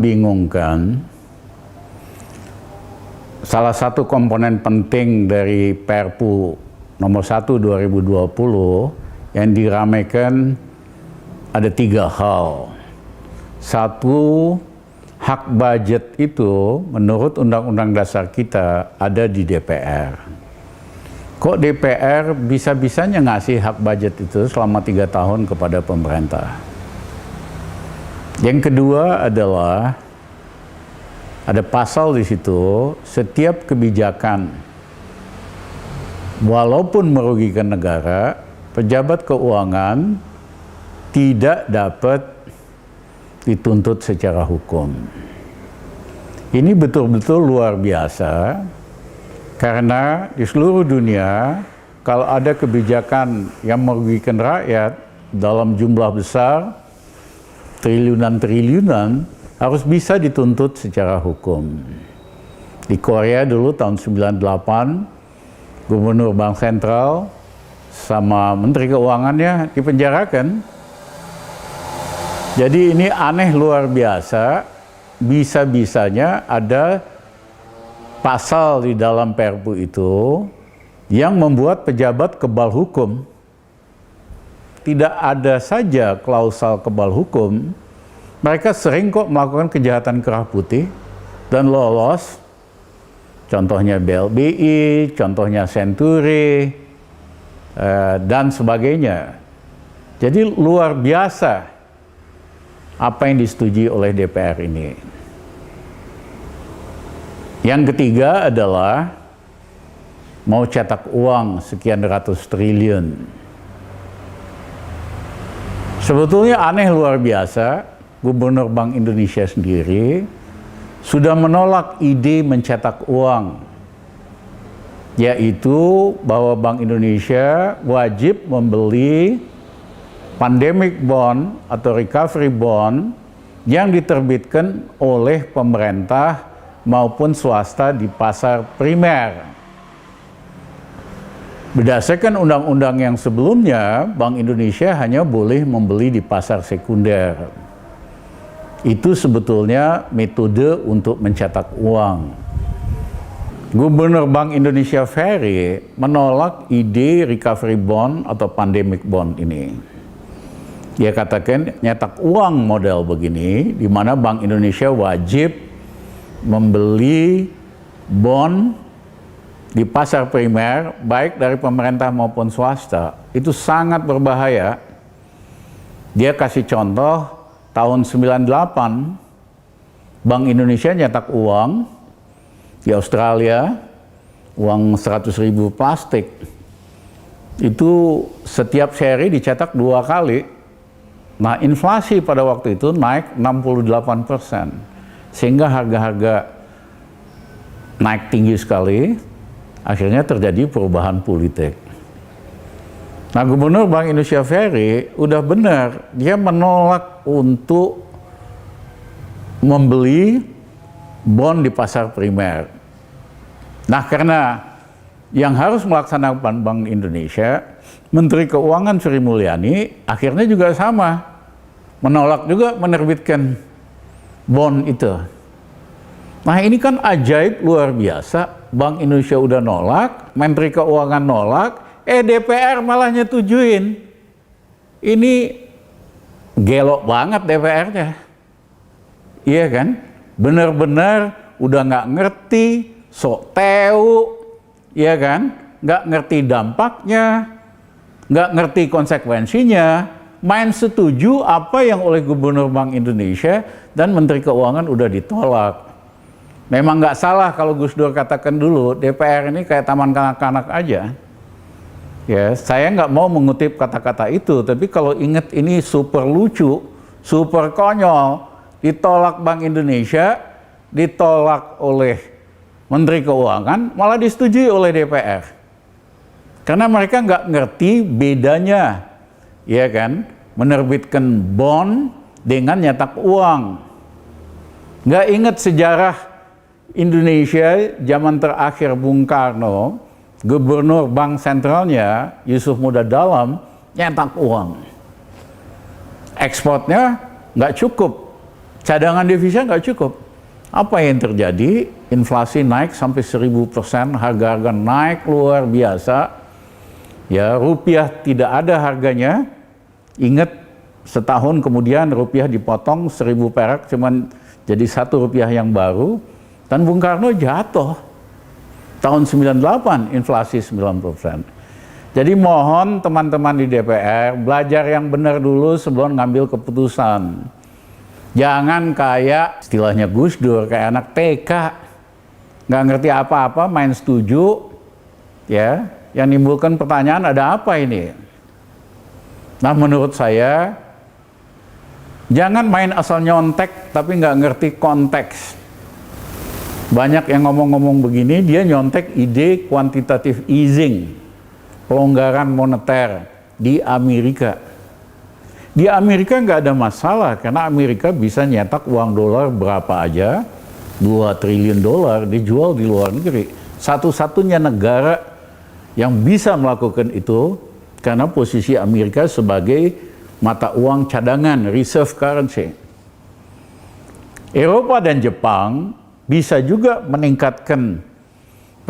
bingungkan, salah satu komponen penting dari Perpu nomor 1 2020 yang diramaikan ada 3 hal. Satu, hak budget itu menurut Undang-Undang Dasar kita ada di DPR. Kok DPR bisa-bisanya ngasih hak budget itu selama 3 tahun kepada pemerintah? Yang kedua adalah ada pasal di situ, setiap kebijakan walaupun merugikan negara, pejabat keuangan tidak dapat dituntut secara hukum. Ini betul-betul luar biasa karena di seluruh dunia kalau ada kebijakan yang merugikan rakyat dalam jumlah besar, triliunan harus bisa dituntut secara hukum. Di Korea dulu tahun 98, Gubernur Bank Sentral sama Menteri Keuangannya dipenjarakan. Jadi ini aneh luar biasa, bisa-bisanya ada pasal di dalam Perpu itu yang membuat pejabat kebal hukum. Tidak ada saja klausal kebal hukum, mereka sering kok melakukan kejahatan kerah putih dan lolos. Contohnya BLBI, contohnya Senturi, dan sebagainya. Jadi luar biasa apa yang disetujui oleh DPR ini. Yang ketiga adalah mau cetak uang sekian ratus triliun. Sebetulnya aneh luar biasa, Gubernur Bank Indonesia sendiri sudah menolak ide mencetak uang, yaitu bahwa Bank Indonesia wajib membeli pandemic bond atau recovery bond yang diterbitkan oleh pemerintah maupun swasta di pasar primer. Berdasarkan undang-undang yang sebelumnya, Bank Indonesia hanya boleh membeli di pasar sekunder. Itu sebetulnya metode untuk mencetak uang. Gubernur Bank Indonesia Ferry menolak ide recovery bond atau pandemic bond ini. Dia katakan nyetak uang model begini, di mana Bank Indonesia wajib membeli bond di pasar primer, baik dari pemerintah maupun swasta, itu sangat berbahaya. Dia kasih contoh, tahun 98, Bank Indonesia nyetak uang di Australia, uang 100.000 plastik. Itu setiap seri dicetak 2 kali. Nah, inflasi pada waktu itu naik 68%. Sehingga harga-harga naik tinggi sekali. Akhirnya terjadi perubahan politik. Nah, Gubernur Bank Indonesia Ferry udah benar, dia menolak untuk membeli bond di pasar primer. Nah, karena yang harus melaksanakan Bank Indonesia, Menteri Keuangan Sri Mulyani akhirnya juga sama, menolak juga menerbitkan bond itu. Nah, ini kan ajaib luar biasa. Bank Indonesia udah nolak, Menteri Keuangan nolak, DPR malah nyetujuin. Ini gelok banget DPR-nya. Iya kan? Bener-bener udah nggak ngerti, sok tahu, iya kan? Nggak ngerti dampaknya, nggak ngerti konsekuensinya, main setuju apa yang oleh Gubernur Bank Indonesia dan Menteri Keuangan udah ditolak. Memang nggak salah kalau Gus Dur katakan dulu, DPR ini kayak taman kanak-kanak aja. Ya, saya nggak mau mengutip kata-kata itu, tapi kalau ingat ini super lucu, super konyol, ditolak Bank Indonesia, ditolak oleh Menteri Keuangan, malah disetujui oleh DPR. Karena mereka nggak ngerti bedanya, ya kan, menerbitkan bond dengan nyetak uang. Nggak ingat sejarah Indonesia zaman terakhir Bung Karno, Gubernur Bank Sentralnya Yusuf Muda Dalem nyetak uang. Ekspornya nggak cukup cadangan devisa nggak cukup. Apa yang terjadi? Inflasi naik sampai 1000%, harga-harga naik luar biasa. Ya, rupiah tidak ada harganya. Ingat, setahun kemudian rupiah dipotong 1000 perak, cuman jadi 1 rupiah yang baru. Dan Bung Karno jatuh. Tahun 98, inflasi 90%. Jadi mohon teman-teman di DPR, belajar yang benar dulu sebelum ngambil keputusan. Jangan kayak istilahnya Gus Dur, kayak anak TK, nggak ngerti apa-apa, main setuju, ya, yang nimbulkan pertanyaan ada apa ini? Nah, menurut saya, jangan main asal nyontek tapi nggak ngerti konteks. Banyak yang ngomong-ngomong begini, dia nyontek ide quantitative easing, pelonggaran moneter di Amerika. Di Amerika nggak ada masalah, karena Amerika bisa nyetak uang dolar berapa aja, 2 triliun dolar dijual di luar negeri. Satu-satunya negara yang bisa melakukan itu, karena posisi Amerika sebagai mata uang cadangan, reserve currency. Eropa dan Jepang bisa juga meningkatkan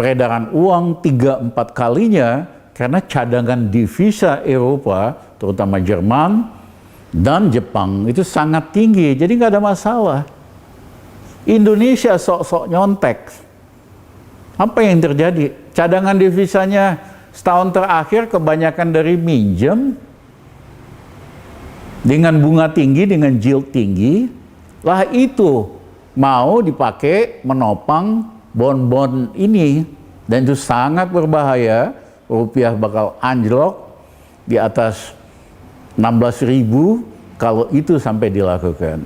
peredaran uang 3-4 kalinya, karena cadangan devisa Eropa, terutama Jerman dan Jepang, itu sangat tinggi, jadi nggak ada masalah. Indonesia sok-sok nyontek. Apa yang terjadi? Cadangan devisanya setahun terakhir kebanyakan dari minjem, dengan bunga tinggi, dengan yield tinggi, lah itu mau dipakai menopang bon-bon ini, dan itu sangat berbahaya. Rupiah bakal anjlok di atas 16.000 kalau itu sampai dilakukan.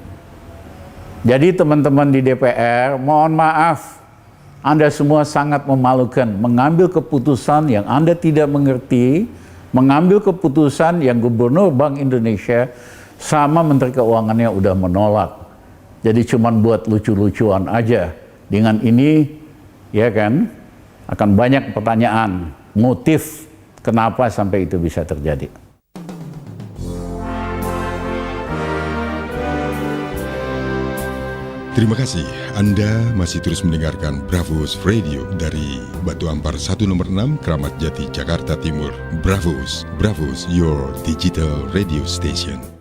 Jadi teman-teman di DPR, mohon maaf, Anda semua sangat memalukan mengambil keputusan yang Anda tidak mengerti, mengambil keputusan yang Gubernur Bank Indonesia sama Menteri Keuangannya udah menolak. Jadi cuman buat lucu-lucuan aja. Dengan ini, ya kan, akan banyak pertanyaan, motif kenapa sampai itu bisa terjadi. Terima kasih Anda masih terus mendengarkan Bravos Radio dari Batu Ampar 1 nomor 6 Kramat Jati, Jakarta Timur. Bravos, Bravos, your digital radio station.